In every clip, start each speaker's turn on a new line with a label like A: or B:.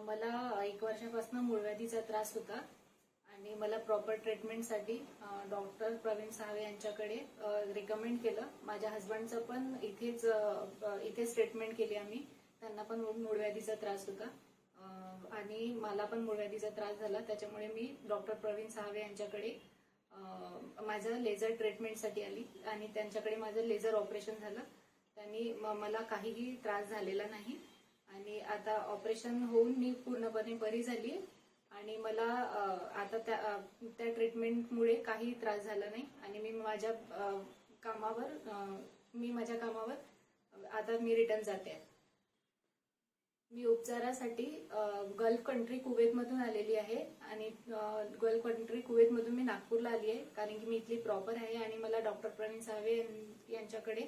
A: मला 1 वर्षापासून मूळव्याधीचा त्रास होता आणि मला प्रॉपर ट्रीटमेंटसाठी डॉक्टर प्रवीण सावे यांच्याकडे रिकमेंड केलं. माझ्या हस्बंडचं पण इथेच ट्रीटमेंट केली आम्ही. त्यांना पण मूळव्याधीचा त्रास होता आणि मला पण मूळव्याधीचा त्रास झाला. त्याच्यामुळे मी डॉक्टर प्रवीण सावे यांच्याकडे माझं लेझर ट्रीटमेंटसाठी आली आणि त्यांच्याकडे माझं लेझर ऑपरेशन झालं. त्यांनी मला काहीही त्रास झालेला नाही आणि आता ऑपरेशन होऊन मी पूर्णपणे बरी झाली आणि मला आता त्या ट्रीटमेंटमुळे काही त्रास झाला नाही आणि मी माझ्या कामावर आता मी रिटर्न जाते. मी उपचारासाठी गल्फ कंट्री कुवेतमधून आलेली आहे आणि गल्फ कंट्री कुवेतमधून मी नागपूरला आली आहे कारण की मी इथली प्रॉपर आहे आणि मला डॉक्टर प्रवीण सावे यांच्याकडे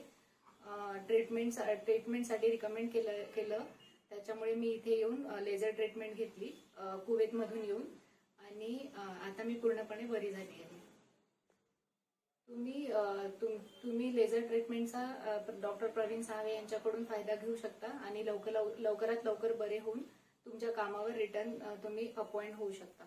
A: ट्रीटमेंटसाठी रिकमेंड केलं. त्याच्यामुळे मी इथे येऊन लेझर ट्रीटमेंट घेतली कुवेतमधून येऊन आणि आता मी पूर्णपणे बरी झाली आहे. तुम्ही लेझर ट्रीटमेंटचा डॉक्टर प्रवीण सावे यांच्याकडून फायदा घेऊ शकता आणि लवकरात लवकर बरे होऊन तुमच्या कामावर रिटर्न तुम्ही अपॉइंट होऊ शकता.